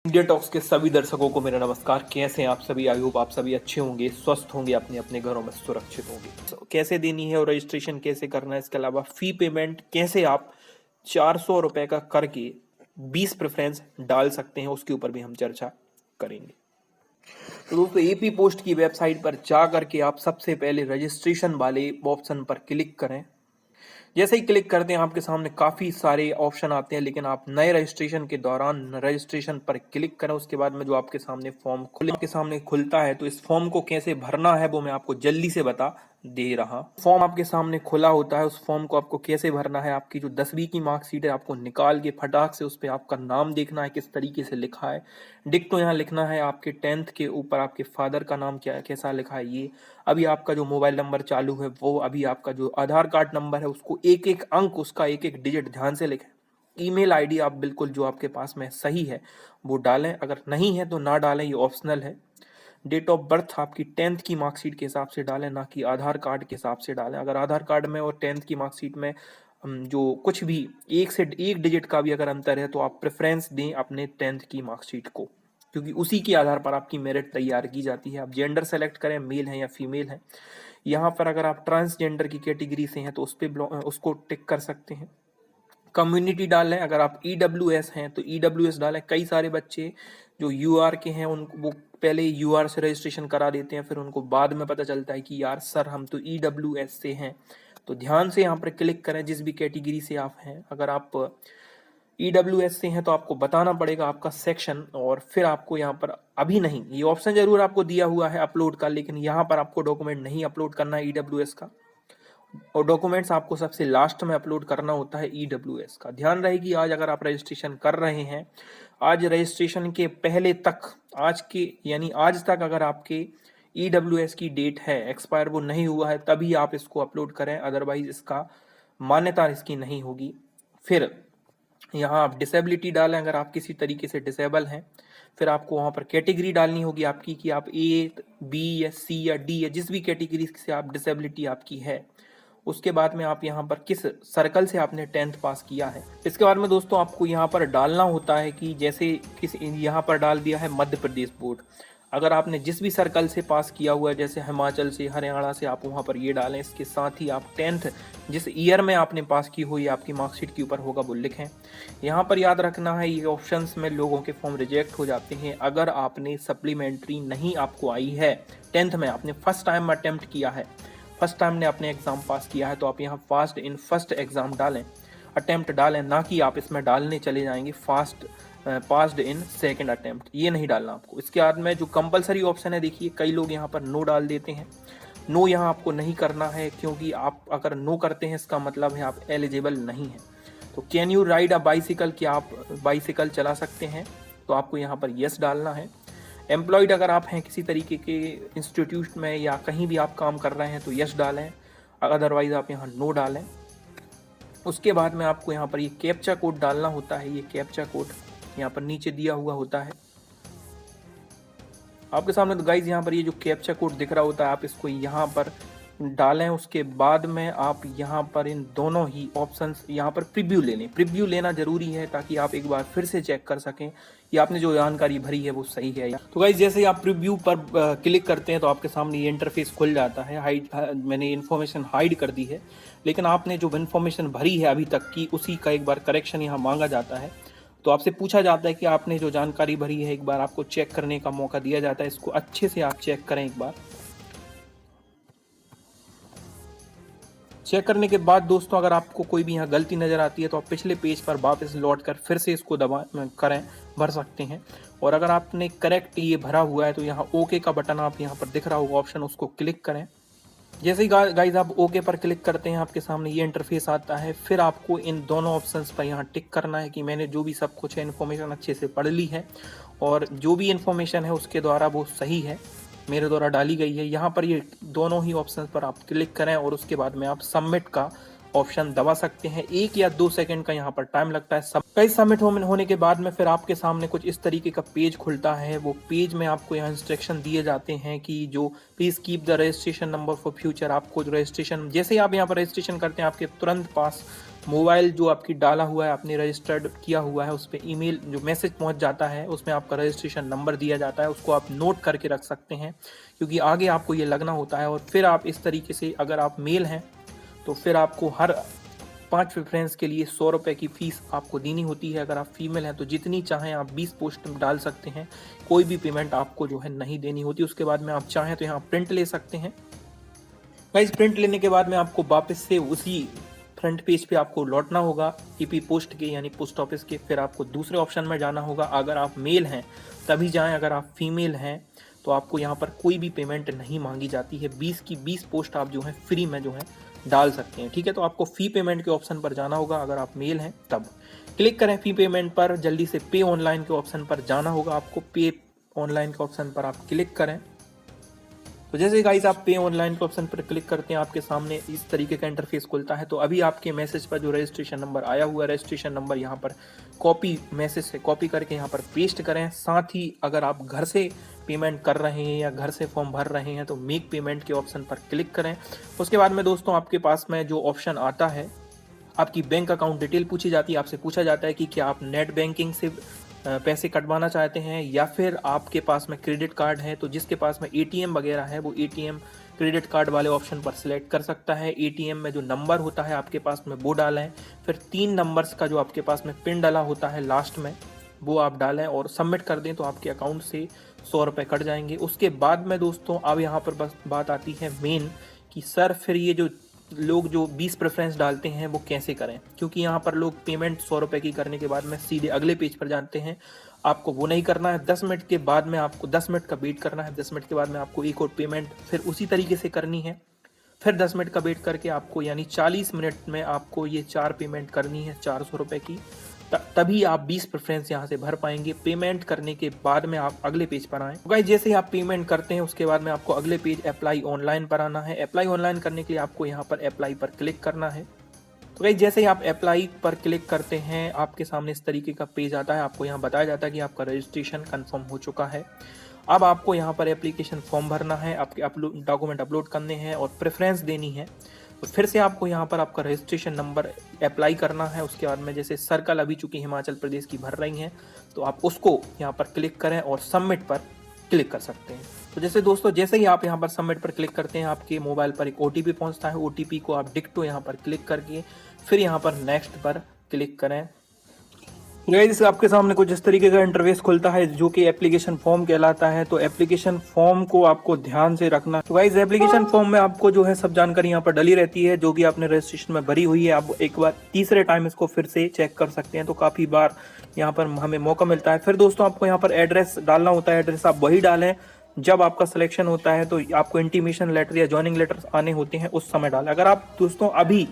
India talks के सभी दर्शकों को मेरा नमस्कार। कैसे हैं आप सभी? आई होप आप सभी अच्छे होंगे, स्वस्थ होंगे, अपने अपने घरों में सुरक्षित होंगे। कैसे देनी है और रजिस्ट्रेशन कैसे करना है, इसके अलावा फी पेमेंट कैसे आप 400 रुपए का करके 20 प्रेफरेंस डाल सकते हैं, उसके ऊपर भी हम चर्चा करेंगे। तो दोस्तों, एपी पोस्ट की वेबसाइट पर जा करके आप सबसे पहले रजिस्ट्रेशन वाले ऑप्शन पर क्लिक करें। जैसे ही क्लिक करते हैं आपके सामने काफ़ी सारे ऑप्शन आते हैं, लेकिन आप नए रजिस्ट्रेशन के दौरान रजिस्ट्रेशन पर क्लिक करें। उसके बाद में जो आपके सामने फॉर्म खुलता है, तो इस फॉर्म को कैसे भरना है वो मैं आपको जल्दी से बता दे रहा। फॉर्म आपके सामने खुला होता है, उस फॉर्म को आपको कैसे भरना है, आपकी जो 10वीं की मार्कशीट है आपको निकाल के फटाक से उस पर आपका नाम देखना है किस तरीके से लिखा है। डिक्टो यहाँ लिखना है, आपके 10th के ऊपर आपके फादर का नाम क्या कैसा लिखा है ये। अभी आपका जो मोबाइल नंबर चालू है वो, अभी आपका जो आधार कार्ड नंबर है उसको एक एक अंक, उसका एक एक डिजिट ध्यान से लिखें। ईमेल आईडी आप बिल्कुल जो आपके पास में सही है वो डालें, अगर नहीं है तो ना डालें, ये ऑप्शनल है। डेट ऑफ बर्थ आपकी 10th की मार्कशीट के हिसाब से डालें, ना कि आधार कार्ड के हिसाब से डालें। अगर आधार कार्ड में और 10th की मार्कशीट में जो कुछ भी एक से एक डिजिट का भी अगर अंतर है तो आप प्रेफरेंस दें अपने 10th की मार्कशीट को, क्योंकि उसी के आधार पर आपकी मेरिट तैयार की जाती है। आप जेंडर सेलेक्ट करें, मेल है या फीमेल है। यहाँ पर अगर आप ट्रांसजेंडर की कैटेगरी से हैं तो उसको टिक कर सकते हैं। कम्युनिटी डालें, अगर आप EWS हैं तो EWS डालें। कई सारे बच्चे जो UR के हैं उनको वो पहले UR से रजिस्ट्रेशन करा देते हैं, फिर उनको बाद में पता चलता है कि यार सर हम तो EWS से हैं। तो ध्यान से यहाँ पर क्लिक करें जिस भी कैटेगरी से आप हैं। अगर आप EWS से हैं तो आपको बताना पड़ेगा आपका सेक्शन, और फिर आपको यहाँ पर अभी नहीं, ये ऑप्शन जरूर आपको दिया हुआ है अपलोड का, लेकिन यहाँ पर आपको डॉक्यूमेंट नहीं अपलोड करना है EWS का, और डॉक्यूमेंट्स आपको सबसे लास्ट में अपलोड करना होता है EWS का। ध्यान रहे कि आज अगर आप रजिस्ट्रेशन कर रहे हैं, आज रजिस्ट्रेशन के पहले तक, आज के यानी आज तक अगर आपके EWS की डेट है एक्सपायर, वो नहीं हुआ है, तभी आप इसको अपलोड करें, अदरवाइज इसका मान्यता इसकी नहीं होगी। फिर यहाँ आप डिसेबिलिटी डालें, अगर आप किसी तरीके से डिसेबल हैं। फिर आपको वहाँ पर कैटेगरी डालनी होगी आपकी कि आप A, B या C या D या जिस भी कैटेगरी से आप डिसेबिलिटी आपकी है। उसके बाद में आप यहाँ पर किस सर्कल से आपने 10th पास किया है। इसके बाद में दोस्तों आपको यहाँ पर डालना होता है कि जैसे यहाँ पर डाल दिया है मध्य प्रदेश बोर्ड। अगर आपने जिस भी सर्कल से पास किया हुआ है, जैसे हिमाचल से, हरियाणा से, आप वहाँ पर ये डालें। इसके साथ ही आप 10th जिस ईयर में आपने पास की हुई आपकी मार्कशीट के ऊपर होगा वो लिखें। यहाँ पर याद रखना है ये ऑप्शंस में लोगों के फॉर्म रिजेक्ट हो जाते हैं अगर आपने सप्लीमेंट्री नहीं आपको आई है 10th में, आपने फर्स्ट टाइम अटेम्प्ट किया है, फर्स्ट टाइम ने अपने एग्जाम पास किया है, तो आप यहाँ फास्ट इन फर्स्ट एग्जाम डालें, अटेम्प्ट डालें, ना कि आप इसमें डालने चले जाएंगे fast passed in second attempt, ये नहीं डालना आपको। इसके बाद में जो कंपलसरी ऑप्शन है, देखिए कई लोग यहाँ पर नो डाल देते हैं। नो यहाँ आपको नहीं करना है, क्योंकि आप अगर नो करते हैं इसका मतलब है आप एलिजिबल नहीं हैं। तो can you ride a bicycle, क्या आप बाइसिकल चला सकते हैं, तो आपको यहाँ पर यस डालना है। एम्प्लॉयड अगर आप हैं किसी तरीके के इंस्टीट्यूट में या कहीं भी आप काम कर रहे हैं तो यस डालें, अदरवाइज आप यहाँ नो डालें। उसके बाद में आपको यहाँ पर ये कैप्चा कोड डालना होता है। ये कैप्चा कोड यहाँ पर नीचे दिया हुआ होता है आपके सामने। तो गाइज यहाँ पर ये जो कैप्चा कोड दिख रहा होता है, आप इसको यहाँ पर डालें। उसके बाद में आप यहाँ पर इन दोनों ही ऑप्शंस यहाँ पर प्रीव्यू ले लें। प्रीव्यू लेना जरूरी है ताकि आप एक बार फिर से चेक कर सकें कि आपने जो जानकारी भरी है वो सही है। तो गाइज जैसे ही आप प्रीव्यू पर क्लिक करते हैं तो आपके सामने ये इंटरफेस खुल जाता है। मैंने इन्फॉर्मेशन हाइड कर दी है, लेकिन आपने जो इन्फॉर्मेशन भरी है अभी तक की उसी का एक बार करेक्शन यहाँ मांगा जाता है। तो आपसे पूछा जाता है कि आपने जो जानकारी भरी है एक बार आपको चेक करने का मौका दिया जाता है। इसको अच्छे से आप चेक करें एक बार। चेक करने के बाद दोस्तों अगर आपको कोई भी यहाँ गलती नज़र आती है तो आप पिछले पेज पर वापस लौट कर फिर से इसको भर सकते हैं। और अगर आपने करेक्ट ये भरा हुआ है तो यहाँ ओके का बटन आप यहाँ पर दिख रहा होगा ऑप्शन, उसको क्लिक करें। जैसे ही गाइज आप ओके पर क्लिक करते हैं आपके सामने ये इंटरफेस आता है। फिर आपको इन दोनों ऑप्शंस पर यहाँ टिक करना है कि मैंने जो भी सब कुछ है इन्फॉर्मेशन अच्छे से पढ़ ली है और जो भी इन्फॉर्मेशन है उसके द्वारा वो सही है, मेरे द्वारा डाली गई है। यहाँ पर ये दोनों ही ऑप्शन पर आप क्लिक करें और उसके बाद में आप सबमिट का ऑप्शन दबा सकते हैं। 1 या 2 सेकंड का यहाँ पर टाइम लगता है। कई सबमिट होने के बाद में फिर आपके सामने कुछ इस तरीके का पेज खुलता है। वो पेज में आपको यहाँ इंस्ट्रक्शन दिए जाते हैं कि जो please keep the registration number for future. आपको जो रजिस्ट्रेशन, जैसे ही आप यहाँ पर रजिस्ट्रेशन करते हैं आपके तुरंत पास मोबाइल जो आपकी डाला हुआ है, आपने रजिस्टर्ड किया हुआ है, उस पर ईमेल जो मैसेज पहुंच जाता है, उसमें आपका रजिस्ट्रेशन नंबर दिया जाता है, उसको आप नोट करके रख सकते हैं, क्योंकि आगे आपको ये लगना होता है। और फिर आप इस तरीके से, अगर आप मेल हैं तो फिर आपको हर 5 प्रेफरेंस के लिए 100 रुपये की फ़ीस आपको देनी होती है। अगर आप फीमेल हैं तो जितनी चाहें आप 20 पोस्ट डाल सकते हैं, कोई भी पेमेंट आपको जो है नहीं देनी होती। उसके बाद में आप चाहें तो यहाँ प्रिंट ले सकते हैं। गाइस, प्रिंट लेने के बाद में आपको वापस से उसी फ्रंट पेज पे आपको लौटना होगा ईपी पोस्ट के, यानी पोस्ट ऑफिस के। फिर आपको दूसरे ऑप्शन में जाना होगा। अगर आप मेल हैं तभी जाएं, अगर आप फीमेल हैं तो आपको यहाँ पर कोई भी पेमेंट नहीं मांगी जाती है। 20 की 20 पोस्ट आप जो है फ्री में जो है डाल सकते हैं, ठीक है। तो आपको फी पेमेंट के ऑप्शन पर जाना होगा, अगर आप मेल हैं तब क्लिक करें फी पेमेंट पर। जल्दी से पे ऑनलाइन के ऑप्शन पर जाना होगा आपको, पे ऑनलाइन के ऑप्शन पर आप क्लिक करें। तो जैसे गाइस आप पे ऑनलाइन के ऑप्शन पर क्लिक करते हैं, आपके सामने इस तरीके का इंटरफेस खुलता है। तो अभी आपके मैसेज पर जो रजिस्ट्रेशन नंबर आया हुआ है, रजिस्ट्रेशन नंबर यहाँ पर कॉपी, मैसेज से कॉपी करके यहाँ पर पेस्ट करें। साथ ही अगर आप घर से पेमेंट कर रहे हैं या घर से फॉर्म भर रहे हैं तो मेक पेमेंट के ऑप्शन पर क्लिक करें। उसके बाद में दोस्तों आपके पास में जो ऑप्शन आता है, आपकी बैंक अकाउंट डिटेल पूछी जाती है। आपसे पूछा जाता है कि क्या आप नेट बैंकिंग से पैसे कटवाना चाहते हैं या फिर आपके पास में क्रेडिट कार्ड है। तो जिसके पास में एटीएम वगैरह है वो एटीएम क्रेडिट कार्ड वाले ऑप्शन पर सिलेक्ट कर सकता है। एटीएम में जो नंबर होता है आपके पास में वो डालें। फिर 3 नंबर्स का जो आपके पास में पिन डाला होता है लास्ट में, वो आप डालें और सबमिट कर दें तो आपके अकाउंट से 100 रुपये कट जाएंगे। उसके बाद में दोस्तों अब यहाँ पर बस बात आती है मेन कि सर फिर ये जो लोग जो 20 प्रेफरेंस डालते हैं वो कैसे करें, क्योंकि यहाँ पर लोग पेमेंट 100 रुपये की करने के बाद में सीधे अगले पेज पर जाते हैं। आपको वो नहीं करना है। 10 मिनट के बाद में आपको 10 मिनट का वेट करना है। 10 मिनट के बाद में आपको एक और पेमेंट फिर उसी तरीके से करनी है। फिर 10 मिनट का वेट करके आपको, यानी 40 मिनट में आपको ये 4 पेमेंट करनी है 400 रुपये की। तभी आप 20 प्रेफरेंस यहाँ से भर पाएंगे। पेमेंट करने के बाद में आप अगले पेज पर आएँ। गाइस, जैसे ही आप पेमेंट करते हैं उसके बाद में आपको अगले पेज अप्लाई ऑनलाइन पर आना है। अप्लाई ऑनलाइन करने के लिए आपको यहाँ पर अप्लाई पर क्लिक करना है। तो गाइस, जैसे ही आप अप्लाई पर क्लिक करते हैं आपके सामने इस तरीके का पेज आता है। आपको यहाँ बताया जाता है कि आपका रजिस्ट्रेशन कंफर्म हो चुका है। अब आपको यहाँ पर एप्लीकेशन फॉर्म भरना है, आपके डॉक्यूमेंट अपलोड करने हैं और प्रेफरेंस देनी है। तो फिर से आपको यहाँ पर आपका रजिस्ट्रेशन नंबर अप्लाई करना है। उसके बाद में जैसे सर्कल अभी चूंकि हिमाचल प्रदेश की भर रही हैं तो आप उसको यहाँ पर क्लिक करें और सबमिट पर क्लिक कर सकते हैं। तो जैसे दोस्तों, जैसे ही आप यहाँ पर सबमिट पर क्लिक करते हैं आपके मोबाइल पर एक ओटीपी पहुँचता है। ओटीपी को आप डिक्टो यहाँ पर क्लिक करके फिर यहाँ पर नेक्स्ट पर क्लिक करें। गाइस, आपके सामने कुछ इस तरीके का इंटरफेस खुलता है जो कि एप्लीकेशन फॉर्म कहलाता है। तो एप्लीकेशन फॉर्म को आपको ध्यान से रखना। तो गाइस, एप्लीकेशन फॉर्म में आपको जो है सब जानकारी यहाँ पर डली रहती है जो कि आपने रजिस्ट्रेशन में भरी हुई है। आप एक बार तीसरे टाइम इसको फिर से चेक कर सकते हैं, तो काफी बार यहाँ पर हमें मौका मिलता है। फिर दोस्तों आपको यहाँ पर एड्रेस डालना होता है। एड्रेस आप वही डालें जब आपका सिलेक्शन होता है, तो आपको इंटीमेशन लेटर या ज्वाइनिंग लेटर आने होते हैं उस समय डालें। अगर आप दोस्तों अभी,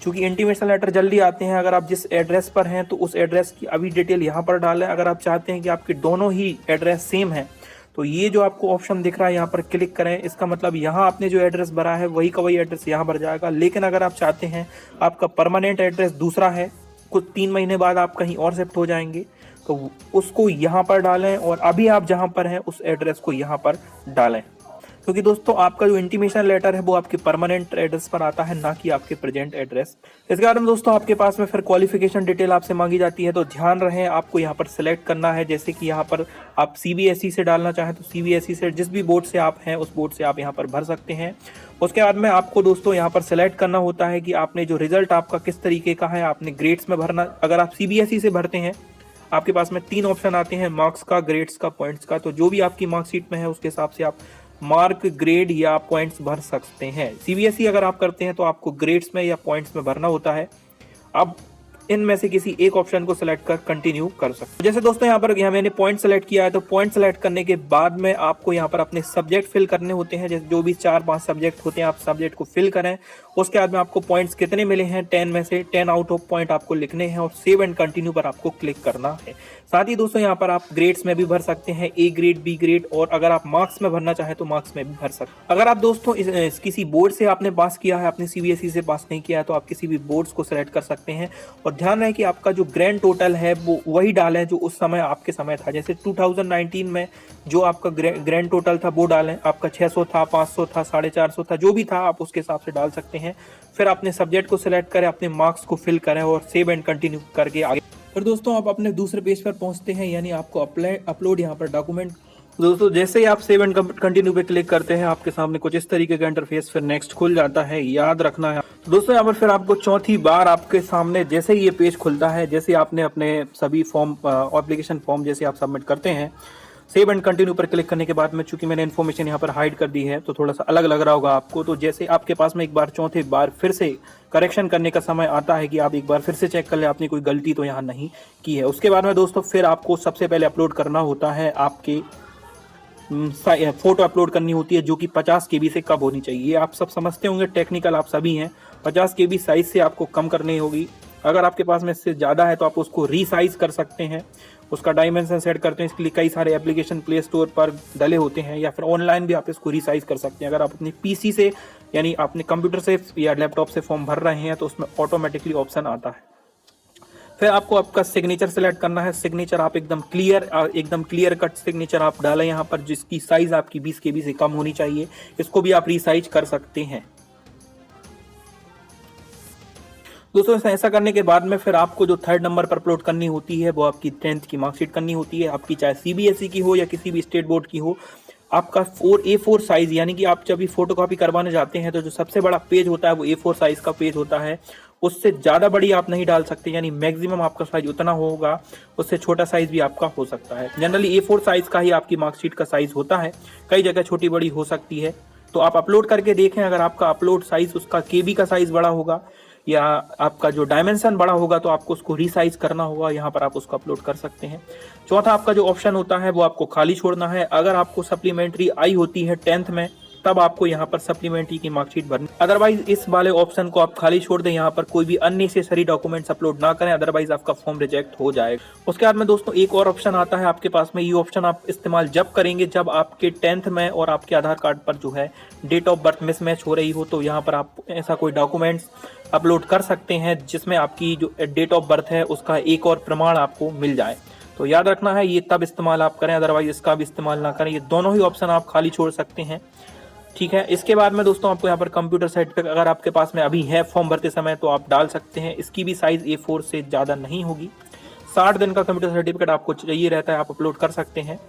चूंकि इंटीमेशन लेटर जल्दी आते हैं, अगर आप जिस एड्रेस पर हैं तो उस एड्रेस की अभी डिटेल यहाँ पर डालें। अगर आप चाहते हैं कि आपके दोनों ही एड्रेस सेम है तो ये जो आपको ऑप्शन दिख रहा है यहाँ पर क्लिक करें। इसका मतलब यहाँ आपने जो एड्रेस भरा है वही का वही एड्रेस यहाँ भर जाएगा। लेकिन अगर आप चाहते हैं आपका परमानेंट एड्रेस दूसरा है, कुछ 3 महीने बाद आप कहीं और शिफ्ट हो जाएंगे, तो उसको यहाँ पर डालें और अभी आप जहाँ पर हैं उस एड्रेस को यहाँ पर डालें। क्योंकि दोस्तों आपका जो इंटीमेशन लेटर है वो आपके परमानेंट एड्रेस पर आता है, ना कि आपके प्रेजेंट एड्रेस। इसके बाद में दोस्तों आपके पास में फिर क्वालिफिकेशन डिटेल आपसे मांगी जाती है। तो ध्यान रहे, आपको यहाँ पर सिलेक्ट करना है। जैसे कि यहाँ पर आप सीबीएसई से डालना चाहें तो सीबीएसई से, जिस भी बोर्ड से आप हैं उस बोर्ड से आप यहाँ पर भर सकते हैं। उसके बाद में आपको दोस्तों यहाँ पर सिलेक्ट करना होता है कि आपने जो रिजल्ट आपका किस तरीके का है, आपने ग्रेड्स में भरना। अगर आप सीबीएसई से भरते हैं आपके पास में 3 ऑप्शन आते हैं, मार्क्स का, ग्रेड्स का, पॉइंट्स का। तो जो भी आपकी मार्कशीट में है उसके हिसाब से आप मार्क, ग्रेड या पॉइंट्स भर सकते हैं। सीबीएसई अगर आप करते हैं तो आपको ग्रेड्स में या पॉइंट्स में भरना होता है। अब इनमें से किसी एक ऑप्शन को सिलेक्ट कर कंटिन्यू कर सकते हैं। जैसे दोस्तों यहाँ मैंने पॉइंट सेलेक्ट किया है, तो पॉइंट सेलेक्ट करने के बाद में आपको यहाँ पर अपने सब्जेक्ट फिल करने होते हैं। जैसे जो भी 4-5 सब्जेक्ट होते हैं आप सब्जेक्ट को फिल करें। उसके बाद में आपको पॉइंट्स कितने मिले हैं, 10 में से 10 आउट ऑफ पॉइंट आपको लिखने हैं और सेव एंड कंटिन्यू पर आपको क्लिक करना है। साथ ही दोस्तों यहाँ पर आप ग्रेड्स में भी भर सकते हैं, ए ग्रेड, बी ग्रेड, और अगर आप मार्क्स में भरना चाहें तो मार्क्स में भी भर सकते हैं। अगर आप दोस्तों किसी बोर्ड से आपने पास किया है, आपने सीबीएसई से पास नहीं किया है, तो आप किसी भी बोर्ड्स को सिलेक्ट कर सकते हैं। और ध्यान रहे कि आपका जो ग्रैंड टोटल है वो वही डालें जो उस समय आपके समय था। जैसे 2019 में जो आपका ग्रैंड टोटल था वो डालें। आपका 600 था, 500 था, 450 था, जो भी था आप उसके हिसाब से डाल सकते हैं। हैं। फिर अपने सब्जेक्ट को सिलेक्ट करें, अपने मार्क्स को फिल करें और सेव एंड कंटिन्यू करके आगे। फिर दोस्तों आप अपने दूसरे पेज पर पहुंचते हैं, यानी आपको अपलोड यहाँ पर डॉक्यूमेंट। दोस्तों जैसे ही आप सेव एंड कंटिन्यू पे क्लिक करते हैं, आपके सामने कुछ इस तरीके का इंटरफेस फिर नेक्स्ट खुल जाता है, याद रखना है। तो दोस्तों यहाँ पर फिर आपको चौथी बार आपके सामने जैसे ही ये पेज खुलता है, जैसे आपने अपने सभी फॉर्म एप्लीकेशन फॉर्म जैसे आप सबमिट करते हैं, सेव एंड कंटिन्यू पर क्लिक करने के बाद में चूंकि मैंने इन्फॉर्मेशन यहाँ पर हाइड कर दी है तो थोड़ा सा अलग लग रहा होगा आपको। तो जैसे आपके पास में एक बार चौथे बार फिर से करेक्शन करने का समय आता है कि आप एक बार फिर से चेक कर ले आपने कोई गलती तो यहाँ नहीं की है। उसके बाद में दोस्तों फिर आपको सबसे पहले अपलोड करना होता है, आपके फोटो अपलोड करनी होती है जो कि 50 KB से कम होनी चाहिए। आप सब समझते होंगे, टेक्निकल आप सभी हैं। 50 KB साइज से आपको कम करनी होगी। अगर आपके पास में इससे ज़्यादा है तो आप उसको रीसाइज कर सकते हैं, उसका डायमेंशन सेट करते हैं। इसके लिए कई सारे एप्लीकेशन प्ले स्टोर पर डले होते हैं, या फिर ऑनलाइन भी आप इसको रीसाइज कर सकते हैं। अगर आप अपनी PC से यानी अपने कंप्यूटर से या लैपटॉप से फॉर्म भर रहे हैं तो उसमें ऑटोमेटिकली ऑप्शन आता है। फिर आपको आपका सिग्नेचर सेलेक्ट करना है। सिग्नेचर आप एकदम क्लियर कट सिग्नेचर आप डालें यहाँ पर, जिसकी साइज आपकी 20 KB से कम होनी चाहिए। इसको भी आप रीसाइज कर सकते हैं। दोस्तों ऐसा करने के बाद में फिर आपको जो 3rd नंबर पर अपलोड करनी होती है वो आपकी 10th की मार्कशीट करनी होती है। आपकी चाहे CBSE की हो या किसी भी स्टेट बोर्ड की हो, आपका A4 साइज, यानी कि आप जब भी फोटोकॉपी करवाने जाते हैं तो जो सबसे बड़ा पेज होता है वो A4 साइज का पेज होता है। उससे ज़्यादा बड़ी आप नहीं डाल सकते, यानी मैक्सिमम आपका साइज उतना होगा, उससे छोटा साइज भी आपका हो सकता है। जनरली A4 साइज का ही आपकी मार्कशीट का साइज होता है, कई जगह छोटी बड़ी हो सकती है। तो आप अपलोड करके देखें, अगर आपका अपलोड साइज उसका KB का साइज बड़ा होगा या आपका जो डायमेंशन बड़ा होगा तो आपको उसको रीसाइज करना होगा, यहाँ पर आप उसको अपलोड कर सकते हैं। चौथा आपका जो ऑप्शन होता है वो आपको खाली छोड़ना है। अगर आपको सप्लीमेंट्री आई होती है 10th में, तब आपको यहाँ पर सप्लीमेंट्री की मार्कशीट भरनी। अदरवाइज इस वाले ऑप्शन को आप खाली छोड़ दें, यहाँ पर कोई भी अननेसेसरी डॉक्यूमेंट्स अपलोड ना करें, अदरवाइज आपका फॉर्म रिजेक्ट हो जाएगा। उसके बाद में दोस्तों एक और ऑप्शन आता है आपके पास में। ये ऑप्शन आप इस्तेमाल जब करेंगे जब आपके 10th में और आपके आधार कार्ड पर जो है डेट ऑफ बर्थ मिसमैच हो रही हो, तो यहाँ पर आप ऐसा कोई डॉक्यूमेंट्स अपलोड कर सकते हैं जिसमें आपकी जो डेट ऑफ बर्थ है उसका एक और प्रमाण आपको मिल जाए। तो याद रखना है ये तब इस्तेमाल आप करें, अदरवाइज इसका भी इस्तेमाल ना करें। ये दोनों ही ऑप्शन आप खाली छोड़ सकते हैं, ठीक है। इसके बाद में दोस्तों आपको यहाँ पर कंप्यूटर सर्टिफिकेट अगर आपके पास में अभी है फॉर्म भरते समय तो आप डाल सकते हैं। इसकी भी साइज A4 से ज़्यादा नहीं होगी। 60 दिन का कंप्यूटर सर्टिफिकेट आपको चाहिए रहता है, आप अपलोड कर सकते हैं,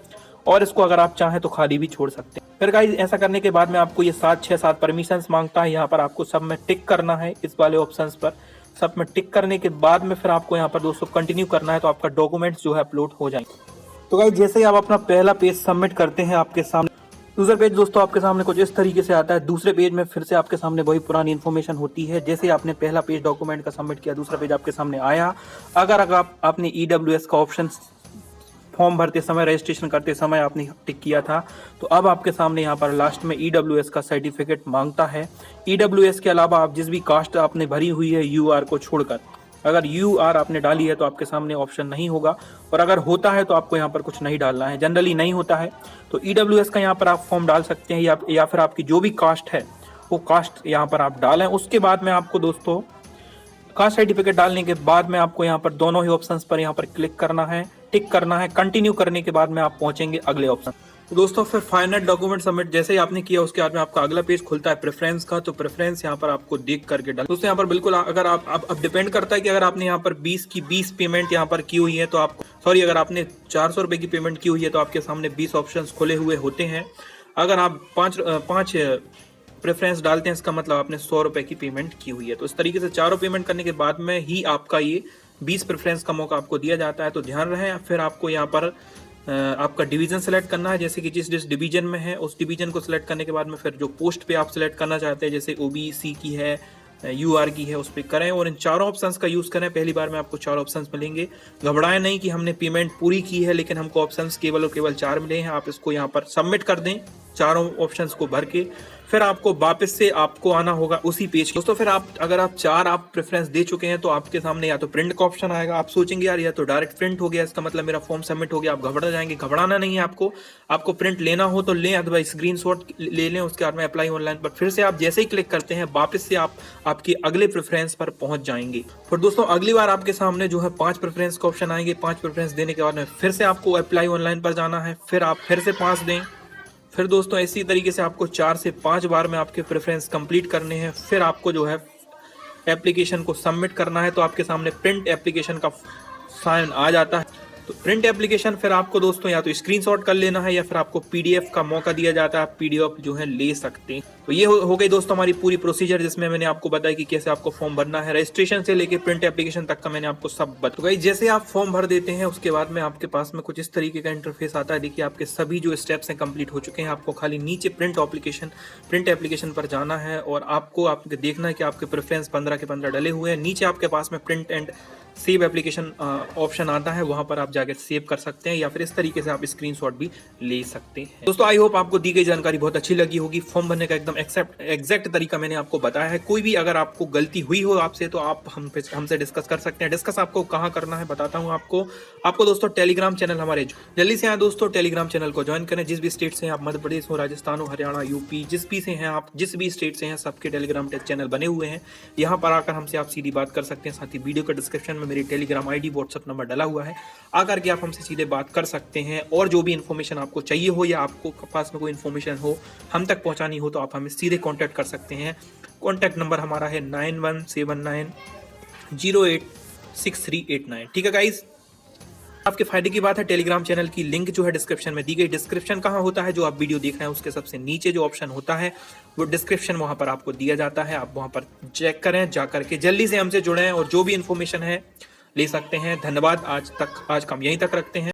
और इसको अगर आप चाहें तो खाली भी छोड़ सकते हैं। फिर गाइस ऐसा करने के बाद में आपको ये 7 परमिशंस मांगता है। यहाँ पर आपको सब में टिक करना है, इस वाले ऑप्शंस पर सब में टिक करने के बाद में फिर आपको यहाँ पर दोस्तों कंटिन्यू करना है, तो आपका डॉक्यूमेंट्स जो है अपलोड हो जाएंगे। तो गाइस जैसे ही आप अपना पहला पेज सबमिट करते हैं, आपके सामने दूसरा पेज दोस्तों आपके सामने कुछ इस तरीके से आता है। दूसरे पेज में फिर से आपके सामने वही पुरानी इन्फॉर्मेशन होती है। जैसे आपने पहला पेज डॉक्यूमेंट का सबमिट किया, दूसरा पेज आपके सामने आया। अगर आपने EWS का ऑप्शन फॉर्म भरते समय, रजिस्ट्रेशन करते समय आपने टिक किया था, तो अब आपके सामने यहाँ पर लास्ट में EWS का सर्टिफिकेट मांगता है। EWS के अलावा आप जिस भी कास्ट आपने भरी हुई है UR को छोड़कर, अगर UR आपने डाली है तो आपके सामने ऑप्शन नहीं होगा, और अगर होता है तो आपको यहाँ पर कुछ नहीं डालना है। जनरली नहीं होता है तो EWS का यहाँ पर आप फॉर्म डाल सकते हैं, या फिर आपकी जो भी कास्ट है वो कास्ट यहाँ पर आप डालें। उसके बाद में आपको दोस्तों कास्ट सर्टिफिकेट डालने के बाद में आपको यहाँ पर दोनों ही ऑप्शंस पर यहाँ पर क्लिक करना है, टिक करना है। कंटिन्यू करने के बाद में आप पहुंचेंगे अगले ऑप्शन। तो दोस्तों फिर फाइनल डॉक्यूमेंट सबमिट जैसे ही आपने किया उसके बाद में आपका अगला पेज खुलता है प्रेफरेंस का। तो प्रेफरेंस यहाँ पर आपको देख करके डाल दोस्तों यहाँ पर बिल्कुल अगर आप अब डिपेंड करता है कि अगर आपने यहाँ पर 20 की 20 पेमेंट यहाँ पर की हुई है तो आपको अगर आपने 400 रुपए की पेमेंट की हुई है तो आपके सामने 20 ऑप्शंस खुले हुए होते हैं। अगर आप पाँच प्रेफरेंस डालते हैं इसका मतलब आपने 100 रुपए की पेमेंट की हुई है। तो इस तरीके से चारों पेमेंट करने के बाद में ही आपका ये 20 प्रेफरेंस का मौका आपको दिया जाता है। तो ध्यान रहे। फिर आपको यहाँ पर आपका डिवीजन सेलेक्ट करना है, जैसे कि जिस डिवीजन में है उस डिवीजन को सिलेक्ट करने के बाद में फिर जो पोस्ट पे आप सिलेक्ट करना चाहते हैं, जैसे OBC की है, UR की है, उस पर करें और इन चारों ऑप्शंस का यूज़ करें। पहली बार में आपको 4 ऑप्शंस मिलेंगे। घबराएं नहीं कि हमने पेमेंट पूरी की है लेकिन हमको ऑप्शंस केवल और केवल 4 मिले हैं। आप इसको यहाँ पर सबमिट कर दें चारों ऑप्शंस को भर के। फिर आपको वापस से आपको आना होगा उसी पेज दोस्तों। फिर अगर आप 4 प्रेफरेंस दे चुके हैं तो आपके सामने या तो प्रिंट का ऑप्शन आएगा। आप सोचेंगे यार या तो डायरेक्ट प्रिंट हो गया, इसका मतलब मेरा फॉर्म सबमिट हो गया, आप घबरा जाएंगे। घबराना नहीं है आपको प्रिंट लेना हो तो लें, अदरवाइज स्क्रीनशॉट ले लें। उसके बाद में अप्लाई ऑनलाइन पर फिर से आप जैसे ही क्लिक करते हैं वापस से आपके अगले प्रेफरेंस पर पहुंच जाएंगे। फिर दोस्तों अगली बार आपके सामने जो है 5 प्रेफरेंस का ऑप्शन आएंगे। 5 प्रेफरेंस देने के बाद में फिर से आपको अप्लाई ऑनलाइन पर जाना है। फिर आप फिर से 5 दें, फिर दोस्तों इसी तरीके से आपको 4 से 5 बार में आपके प्रेफरेंस कंप्लीट करने हैं। फिर आपको जो है एप्लीकेशन को सबमिट करना है। तो आपके सामने प्रिंट एप्लीकेशन का साइन आ जाता है। तो प्रिंट एप्लीकेशन फिर आपको दोस्तों या तो स्क्रीनशॉट कर लेना है या फिर आपको पीडीएफ का मौका दिया जाता है, आप पीडीएफ जो है ले सकते हैं। तो ये हो गई दोस्तों हमारी पूरी प्रोसीजर, जिसमें मैंने आपको बताया कि कैसे आपको फॉर्म भरना है। रजिस्ट्रेशन से लेके प्रिंट एप्लीकेशन तक का मैंने आपको सब बता। तो जैसे आप फॉर्म भर देते हैं उसके बाद में आपके पास में कुछ इस तरीके का इंटरफेस आता है। देखिए आपके सभी जो स्टेप्स हैं कंप्लीट हो चुके हैं। आपको खाली नीचे प्रिंट एप्लीकेशन पर जाना है और आपको देखना है कि आपके प्रेफरेंस 15 के 15 डले हुए हैं। नीचे आपके पास में print and save application option आता है, वहां पर आप जाकर सेव कर सकते हैं या फिर इस तरीके से आप स्क्रीनशॉट भी ले सकते हैं। दोस्तों आई होप आपको दी गई जानकारी बहुत अच्छी लगी होगी। फॉर्म भरने का एकदम एग्जैक्ट तरीका मैंने आपको बताया है। कोई भी अगर आपको गलती हुई हो आपसे तो आप हमसे डिस्कस कर सकते हैं। डिस्कस आपको कहाँ करना है बताता हूँ आपको दोस्तों टेलीग्राम चैनल हमारे जल्दी से यहाँ दोस्तों टेलीग्राम चैनल को ज्वाइन करें। जिस भी स्टेट से हैं आप, मध्य प्रदेश हो, राजस्थान हो, हरियाणा, यूपी, जिस भी से हैं आप, जिस भी स्टेट से हैं, सबके टेलीग्राम चैनल बने हुए हैं। यहाँ पर आकर हमसे आप सीधी बात कर सकते हैं। साथ ही वीडियो के डिस्क्रिप्शन में मेरी टेलीग्राम आईडी, व्हाट्सएप नंबर डला हुआ है, आकर के आप हमसे सीधे बात कर सकते हैं। और जो भी इन्फॉर्मेशन आपको चाहिए हो या आपको पास में कोई इन्फॉर्मेशन हो हम तक पहुंचानी हो तो आप हमें सीधे कांटेक्ट कर सकते हैं। कांटेक्ट नंबर हमारा है 9179086389। ठीक है गाइस, आपके फायदे की बात है। टेलीग्राम चैनल की लिंक जो है डिस्क्रिप्शन में दी गई। डिस्क्रिप्शन कहाँ होता है? जो आप वीडियो देख रहे हैं उसके सबसे नीचे जो ऑप्शन होता है वो डिस्क्रिप्शन, वहां पर आपको दिया जाता है। आप वहां पर चेक करें, जाकर के जल्दी से हमसे जुड़ें और जो भी इन्फॉर्मेशन है ले सकते हैं। धन्यवाद। आज का हम यहीं तक रखते हैं।